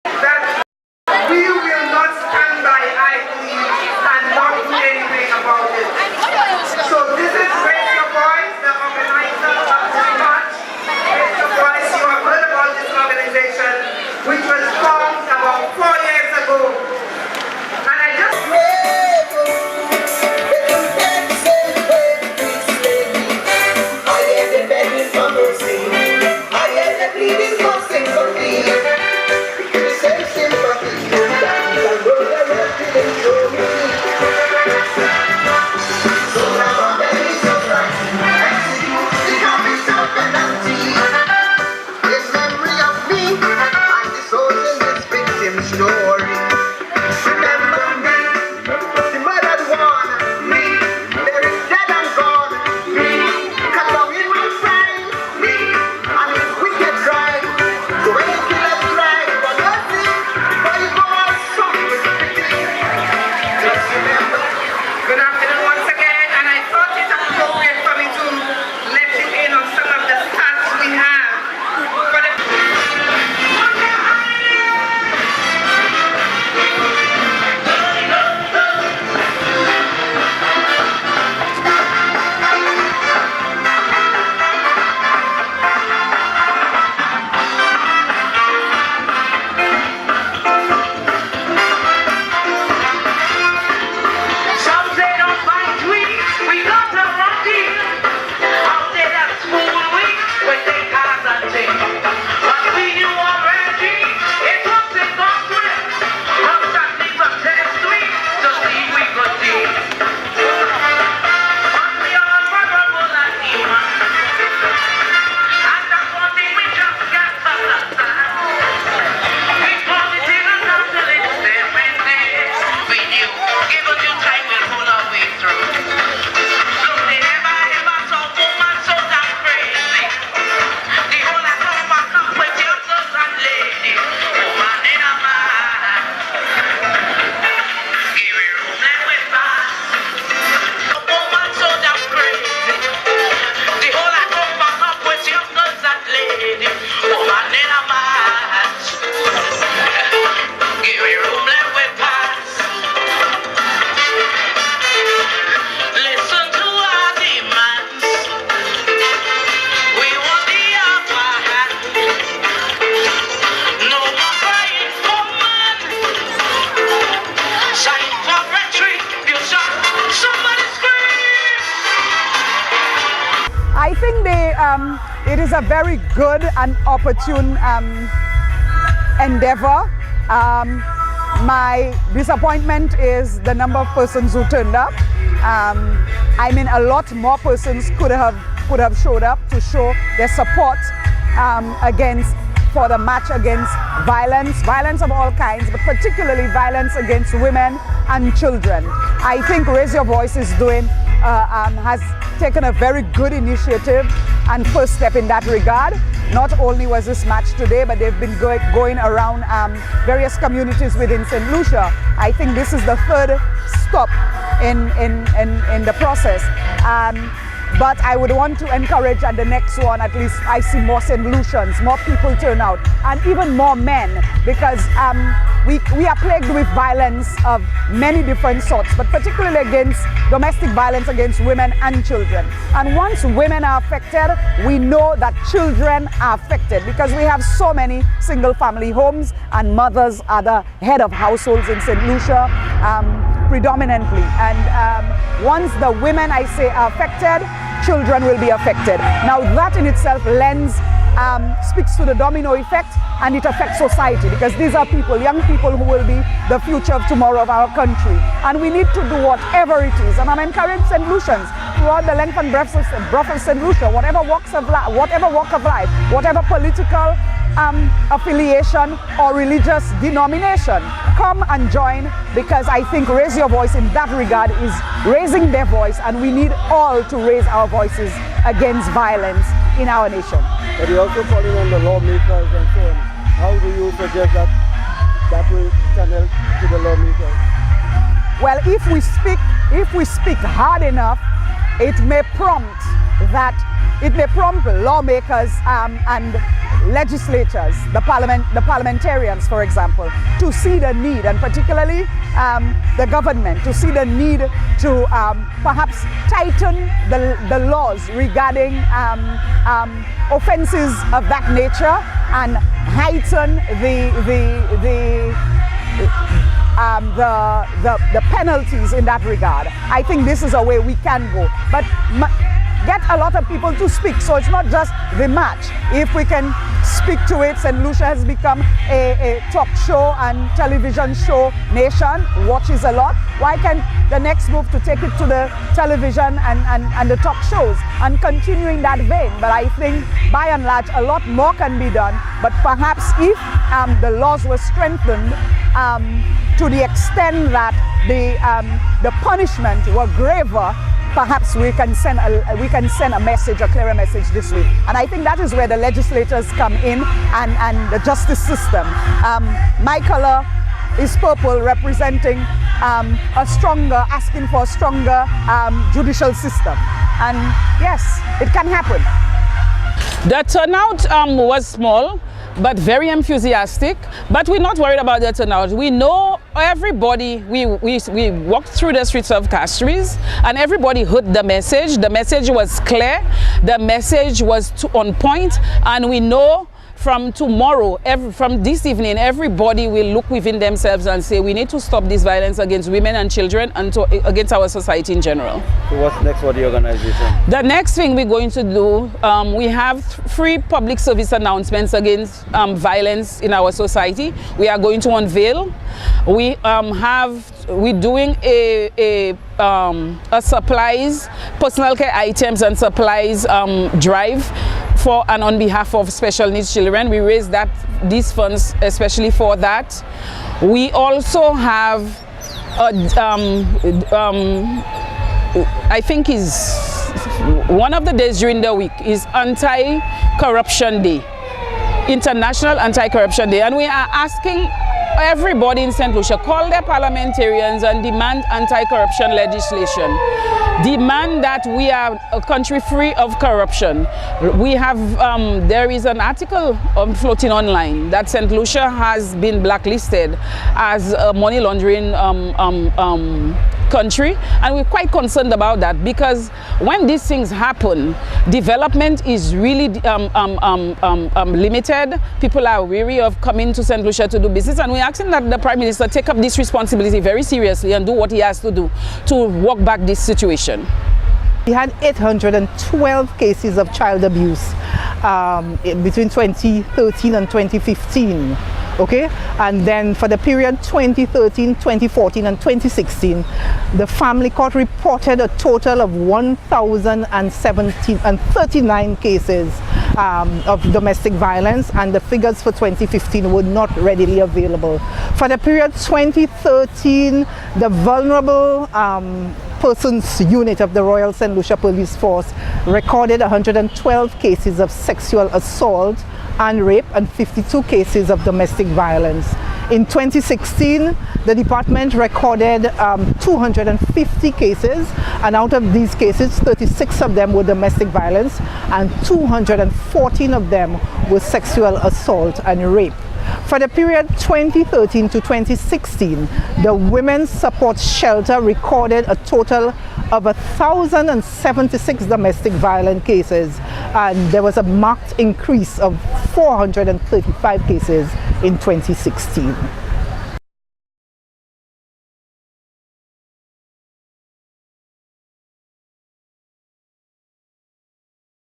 that we will not stand by idly and not do anything about it. So this is Raise Your Voice, the organizer of this march. Raise Your Voice, you have heard about this organization, which was formed about 4 years ago. And I just it is a very good and opportune endeavor. My disappointment is the number of persons who turned up. I mean, a lot more persons could have showed up to show their support for the march against violence of all kinds, but particularly violence against women and children. I think Raise Your Voice is has taken a very good initiative and first step in that regard. Not only was this march today, but they've been going around various communities within St. Lucia. I think this is the third stop in the process. But I would want to encourage at the next one, at least I see more St. Lucians, more people turn out, and even more men, because we are plagued with violence of many different sorts, but particularly against domestic violence against women and children. And once women are affected, we know that children are affected, because we have so many single family homes and mothers are the head of households in St. Lucia predominantly. And once the women, I say, are affected, children will be affected. Now that in itself speaks to the domino effect, and it affects society, because these are people, young people, who will be the future of tomorrow of our country. And we need to do whatever it is. And I'm encouraging St. Lucians throughout the length and breadth of St. Lucia, whatever walk of life, whatever political affiliation or religious denomination, come and join, because I think Raise Your Voice in that regard is raising their voice, and we need all to raise our voices against violence in our nation. But you're also calling on the lawmakers and so on. How do you suggest that will channel to the lawmakers? Well, if we speak hard enough, it may prompt lawmakers and legislatures, the parliamentarians, for example, to see the need, and particularly the government, to see the need to perhaps tighten the laws regarding offenses of that nature and heighten the penalties in that regard. I think this is a way we can go. But get a lot of people to speak. So it's not just the match. If we can speak to it, St. Lucia has become a talk show and television show nation, watches a lot. Why can't the next move to take it to the television and the talk shows and continue in that vein? But I think by and large a lot more can be done. But perhaps if the laws were strengthened to the extent that the punishment were graver, perhaps we can send a message, a clearer message this way. And I think that is where the legislators come in and the justice system. My color is purple, representing asking for a stronger judicial system. And yes, it can happen. The turnout was small, but very enthusiastic. But we're not worried about the turnout. We know everybody, we walked through the streets of Castries and everybody heard the message. The message was clear, the message was on point, and we know from tomorrow, from this evening, everybody will look within themselves and say we need to stop this violence against women and children and against our society in general. So what's next for the organization? The next thing we're going to do, we have 3 public service announcements against violence in our society. We are going to unveil. We're doing a supplies, personal care items and supplies drive for and on behalf of special needs children. We raise these funds especially for that. We also have I think is one of the days during the week is Anti-Corruption Day, International Anti-Corruption Day, and we are asking everybody in St. Lucia, call their parliamentarians and demand anti-corruption legislation. Demand that we are a country free of corruption. We have, there is an article floating online that St. Lucia has been blacklisted as a money laundering country, and we're quite concerned about that, because when these things happen, development is really limited. People are weary of coming to St. Lucia to do business, and we're asking that the Prime Minister take up this responsibility very seriously and do what he has to do to walk back this situation. We had 812 cases of child abuse between 2013 and 2015. Okay, and then for the period 2013, 2014 and 2016, the family court reported a total of 1,039 cases of domestic violence, and the figures for 2015 were not readily available. For the period 2013, the vulnerable persons unit of the Royal St. Lucia Police Force recorded 112 cases of sexual assault and rape and 52 cases of domestic violence. In 2016, the department recorded 250 cases, and out of these cases, 36 of them were domestic violence and 214 of them were sexual assault and rape. For the period 2013 to 2016, the Women's Support Shelter recorded a total of 1,076 domestic violence cases, and there was a marked increase of 435 cases in 2016.